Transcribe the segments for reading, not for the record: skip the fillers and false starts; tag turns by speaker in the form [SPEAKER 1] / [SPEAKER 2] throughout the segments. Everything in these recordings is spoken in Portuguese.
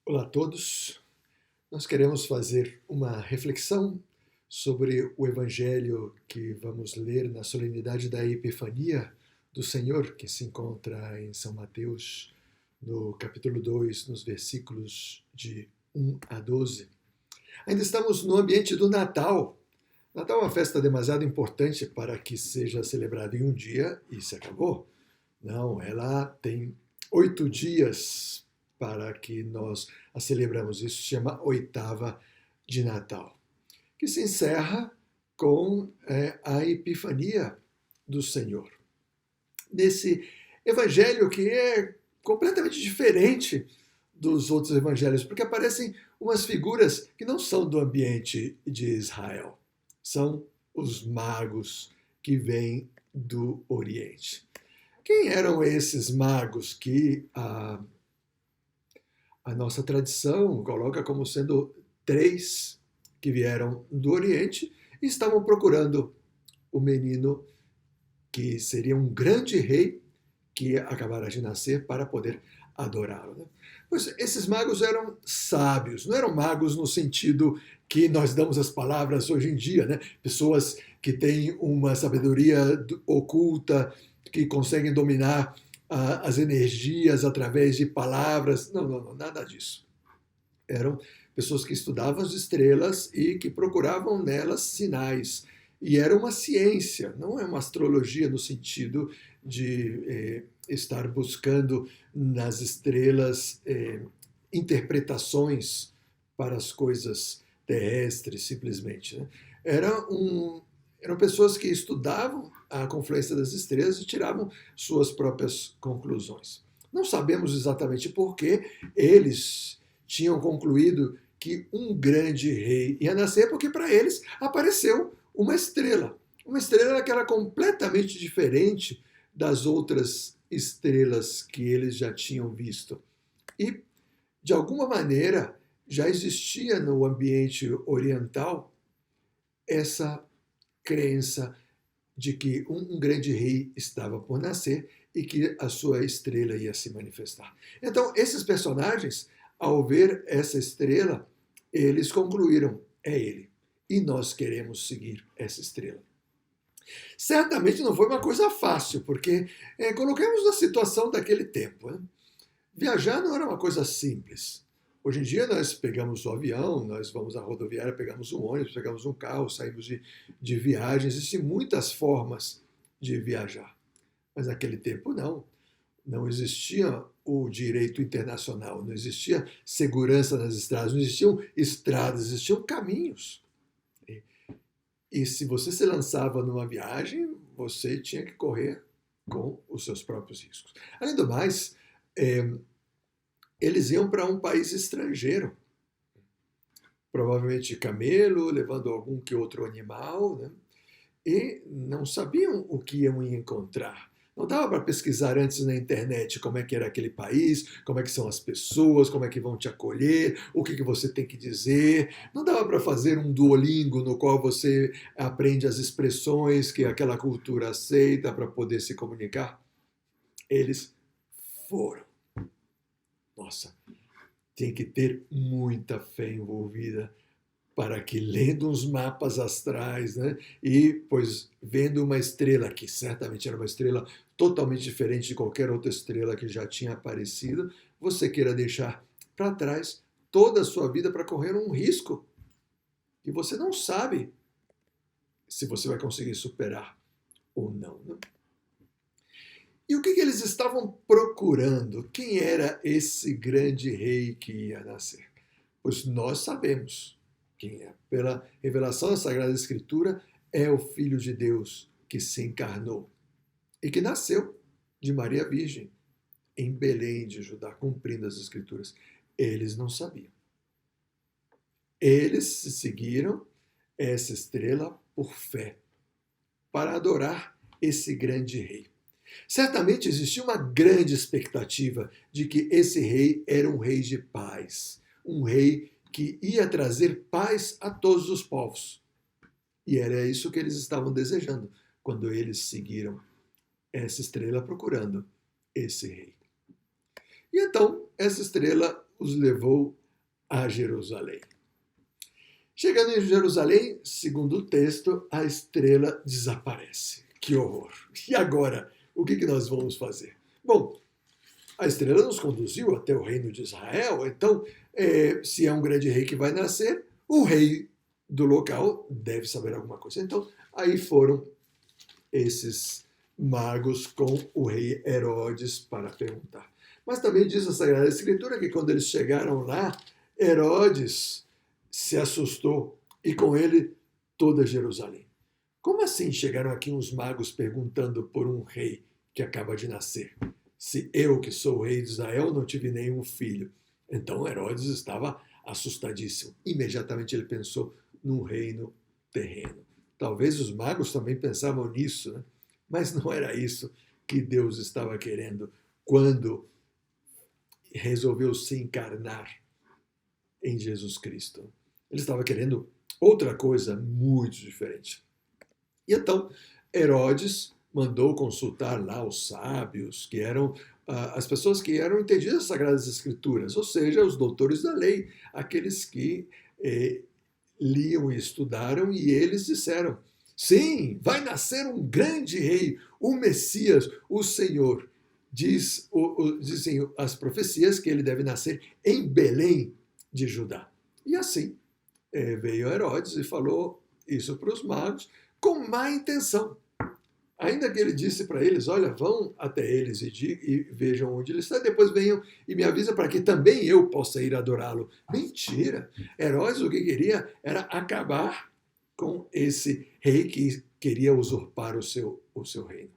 [SPEAKER 1] Olá a todos. Nós queremos fazer uma reflexão sobre o evangelho que vamos ler na solenidade da Epifania do Senhor, que se encontra em São Mateus, no capítulo 2, nos versículos de 1 a 12. Ainda estamos no ambiente do Natal. Natal é uma festa demasiado importante para que seja celebrada em um dia e se acabou. Não, ela tem 8 dias para que nós a celebramos. Isso se chama oitava de Natal, que se encerra com a Epifania do Senhor. Nesse evangelho que é completamente diferente dos outros evangelhos, porque aparecem umas figuras que não são do ambiente de Israel. São os magos que vêm do Oriente. Quem eram esses magos que a nossa tradição coloca como sendo 3 que vieram do Oriente e estavam procurando o menino que seria um grande rei que acabara de nascer para poder adorá-lo, né? Pois esses magos eram sábios, não eram magos no sentido que nós damos as palavras hoje em dia, né? Pessoas que têm uma sabedoria oculta, que conseguem dominar as energias através de palavras. Não, nada disso. Eram pessoas que estudavam as estrelas e que procuravam nelas sinais. E era uma ciência, não é uma astrologia no sentido de estar buscando nas estrelas interpretações para as coisas terrestres, simplesmente, né? Eram pessoas que estudavam a confluência das estrelas e tiravam suas próprias conclusões. Não sabemos exatamente por que eles tinham concluído que um grande rei ia nascer, porque para eles apareceu uma estrela que era completamente diferente das outras estrelas que eles já tinham visto. E, de alguma maneira, já existia no ambiente oriental essa crença de que um grande rei estava por nascer e que a sua estrela ia se manifestar. Então, esses personagens, ao ver essa estrela, eles concluíram: é ele. E nós queremos seguir essa estrela. Certamente não foi uma coisa fácil, porque coloquemos na situação daquele tempo, né? Viajar não era uma coisa simples. Hoje em dia nós pegamos o avião, nós vamos à rodoviária, pegamos um ônibus, pegamos um carro, saímos de viagem. Existem muitas formas de viajar. Mas naquele tempo não. Não existia o direito internacional, não existia segurança nas estradas, não existiam estradas, existiam caminhos. E se você se lançava numa viagem, você tinha que correr com os seus próprios riscos. Além do mais, eles iam para um país estrangeiro, provavelmente camelo, levando algum que outro animal, né? E não sabiam o que iam encontrar. Não dava para pesquisar antes na internet como é que era aquele país, como é que são as pessoas, como é que vão te acolher, o que você tem que dizer. Não dava para fazer um Duolingo no qual você aprende as expressões que aquela cultura aceita para poder se comunicar. Eles foram. Nossa, tem que ter muita fé envolvida para que, lendo uns mapas astrais, né, e pois vendo uma estrela, que certamente era uma estrela totalmente diferente de qualquer outra estrela que já tinha aparecido, você queira deixar para trás toda a sua vida para correr um risco que você não sabe se você vai conseguir superar ou não, né? E o que eles estavam procurando? Quem era esse grande rei que ia nascer? Pois nós sabemos quem é. Pela revelação da Sagrada Escritura, é o Filho de Deus que se encarnou e que nasceu de Maria Virgem em Belém de Judá, cumprindo as Escrituras. Eles não sabiam. Eles seguiram essa estrela por fé, para adorar esse grande rei. Certamente existia uma grande expectativa de que esse rei era um rei de paz, um rei que ia trazer paz a todos os povos. E era isso que eles estavam desejando quando eles seguiram essa estrela procurando esse rei. E então essa estrela os levou a Jerusalém. Chegando em Jerusalém, segundo o texto, a estrela desaparece. Que horror! E agora, o que nós vamos fazer? Bom, a estrela nos conduziu até o reino de Israel, então, se é um grande rei que vai nascer, o rei do local deve saber alguma coisa. Então, aí foram esses magos com o rei Herodes para perguntar. Mas também diz a Sagrada Escritura que quando eles chegaram lá, Herodes se assustou e com ele toda Jerusalém. Como assim chegaram aqui uns magos perguntando por um rei que acaba de nascer? Se eu, que sou o rei de Israel, não tive nenhum filho. Então Herodes estava assustadíssimo. Imediatamente ele pensou num reino terreno. Talvez os magos também pensavam nisso, né? Mas não era isso que Deus estava querendo quando resolveu se encarnar em Jesus Cristo. Ele estava querendo outra coisa muito diferente. E então Herodes mandou consultar lá os sábios, que eram as pessoas que eram entendidas das Sagradas Escrituras, ou seja, os doutores da lei, aqueles que liam e estudaram, e eles disseram: sim, vai nascer um grande rei, o Messias, o Senhor. Dizem as profecias que ele deve nascer em Belém de Judá. E assim veio Herodes e falou isso para os magos com má intenção. Ainda que ele disse para eles: olha, vão até eles e vejam onde ele está, depois venham e me avisam para que também eu possa ir adorá-lo. Mentira! Herodes o que queria era acabar com esse rei que queria usurpar o seu reino.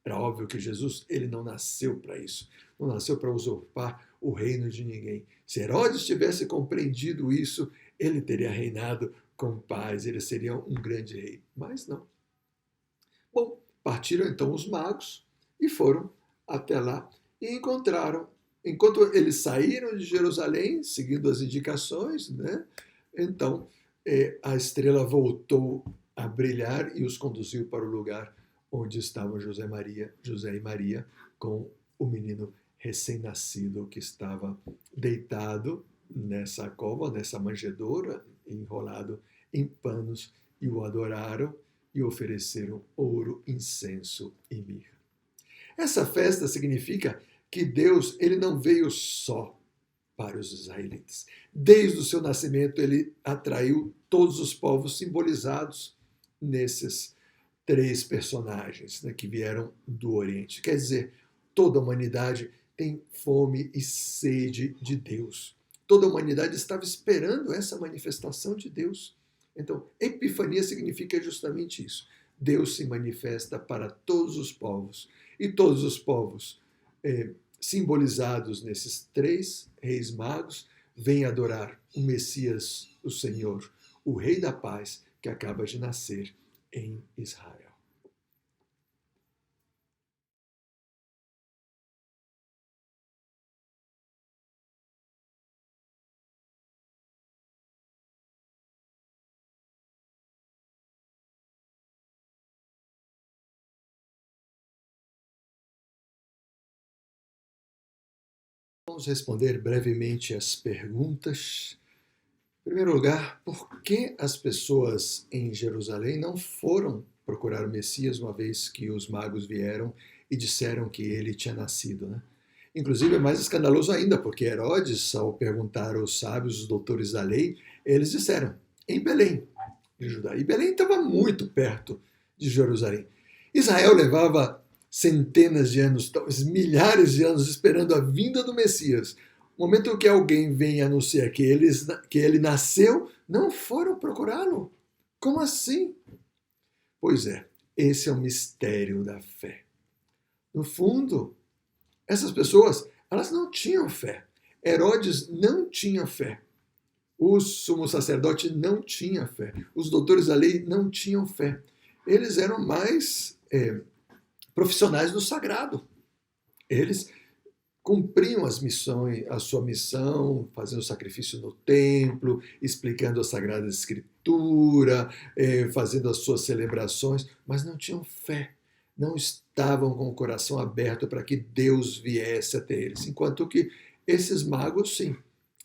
[SPEAKER 1] Era óbvio que Jesus ele não nasceu para isso, não nasceu para usurpar o reino de ninguém. Se Herodes tivesse compreendido isso, ele teria reinado com paz, ele seria um grande rei. Mas não. Bom, partiram então os magos e foram até lá e encontraram. Enquanto eles saíram de Jerusalém, seguindo as indicações, né? Então a estrela voltou a brilhar e os conduziu para o lugar onde estavam José e Maria, com o menino recém-nascido que estava deitado nessa cova, nessa manjedoura, enrolado em panos, e o adoraram e ofereceram ouro, incenso e mirra. Essa festa significa que Deus ele não veio só para os israelitas. Desde o seu nascimento, ele atraiu todos os povos simbolizados nesses três personagens, né, que vieram do Oriente. Quer dizer, toda a humanidade tem fome e sede de Deus. Toda a humanidade estava esperando essa manifestação de Deus. Então, Epifania significa justamente isso. Deus se manifesta para todos os povos. E todos os povos, simbolizados nesses três reis magos, vêm adorar o Messias, o Senhor, o Rei da Paz, que acaba de nascer em Israel. Vamos responder brevemente as perguntas. Em primeiro lugar, por que as pessoas em Jerusalém não foram procurar o Messias uma vez que os magos vieram e disseram que ele tinha nascido, né? Inclusive é mais escandaloso ainda, porque Herodes, ao perguntar aos sábios, os doutores da lei, eles disseram: em Belém de Judá. E Belém estava muito perto de Jerusalém. Israel levava centenas de anos, talvez milhares de anos, esperando a vinda do Messias. No momento que alguém vem anunciar que ele nasceu, não foram procurá-lo. Como assim? Pois é, esse é o mistério da fé. No fundo, essas pessoas, elas não tinham fé. Herodes não tinha fé. O sumo sacerdote não tinha fé. Os doutores da lei não tinham fé. Eles eram mais profissionais do sagrado. Eles cumpriam a sua missão, fazendo sacrifício no templo, explicando a Sagrada Escritura, fazendo as suas celebrações, mas não tinham fé, não estavam com o coração aberto para que Deus viesse até eles. Enquanto que esses magos, sim,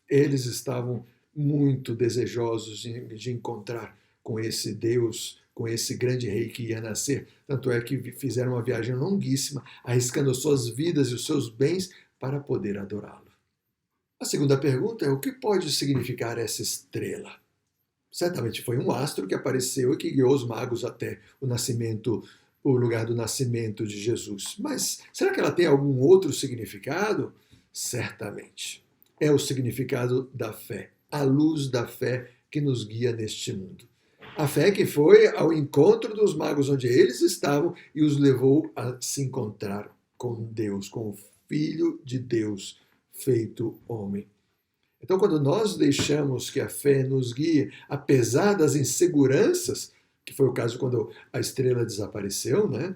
[SPEAKER 1] eles estavam muito desejosos de encontrar com esse Deus, com esse grande rei que ia nascer. Tanto é que fizeram uma viagem longuíssima, arriscando suas vidas e os seus bens para poder adorá-lo. A segunda pergunta é: o que pode significar essa estrela? Certamente foi um astro que apareceu e que guiou os magos até o lugar do nascimento de Jesus. Mas será que ela tem algum outro significado? Certamente. É o significado da fé, a luz da fé que nos guia neste mundo. A fé que foi ao encontro dos magos onde eles estavam e os levou a se encontrar com Deus, com o Filho de Deus feito homem. Então, quando nós deixamos que a fé nos guie, apesar das inseguranças, que foi o caso quando a estrela desapareceu, né?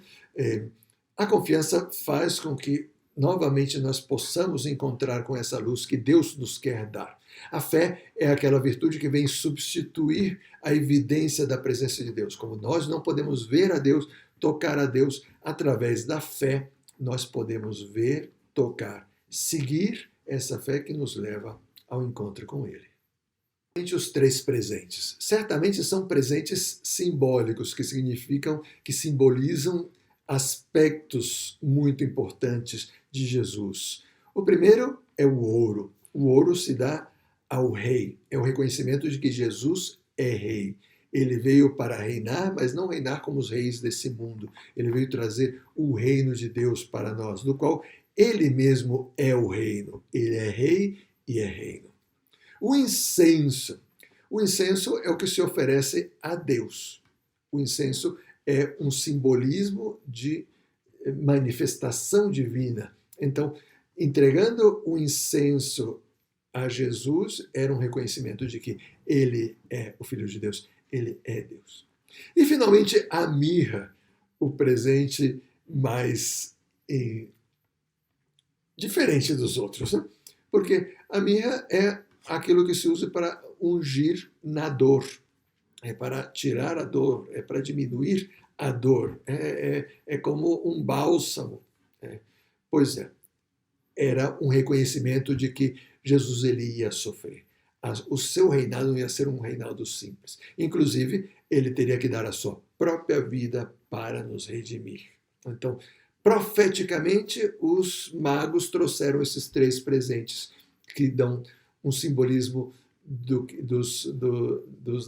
[SPEAKER 1] A confiança faz com que novamente nós possamos encontrar com essa luz que Deus nos quer dar. A fé é aquela virtude que vem substituir a evidência da presença de Deus. Como nós não podemos ver a Deus, tocar a Deus, através da fé, nós podemos ver, tocar, seguir essa fé que nos leva ao encontro com Ele. Os três presentes. Certamente são presentes simbólicos, que simbolizam aspectos muito importantes de Jesus. O primeiro é o ouro. O ouro se dá ao rei. É o reconhecimento de que Jesus é rei. Ele veio para reinar, mas não reinar como os reis desse mundo. Ele veio trazer o reino de Deus para nós, do qual ele mesmo é o reino. Ele é rei e é reino. O incenso. O incenso é o que se oferece a Deus. O incenso é um simbolismo de manifestação divina. Então, entregando o incenso a Jesus era um reconhecimento de que ele é o Filho de Deus, ele é Deus. E, finalmente, a mirra, o presente mais diferente dos outros, né? Porque a mirra é aquilo que se usa para ungir na dor, é para tirar a dor, é para diminuir a dor, é como um bálsamo. Pois é, era um reconhecimento de que Jesus ele ia sofrer. O seu reinado não ia ser um reinado simples. Inclusive, ele teria que dar a sua própria vida para nos redimir. Então, profeticamente, os magos trouxeram esses três presentes que dão um simbolismo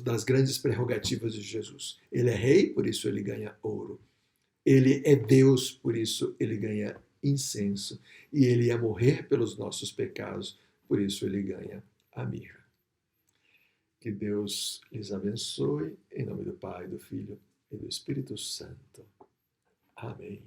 [SPEAKER 1] das grandes prerrogativas de Jesus. Ele é rei, por isso ele ganha ouro. Ele é Deus, por isso ele ganha incenso. E ele ia morrer pelos nossos pecados, por isso ele ganha a mirra. Que Deus lhes abençoe, em nome do Pai, do Filho e do Espírito Santo. Amém.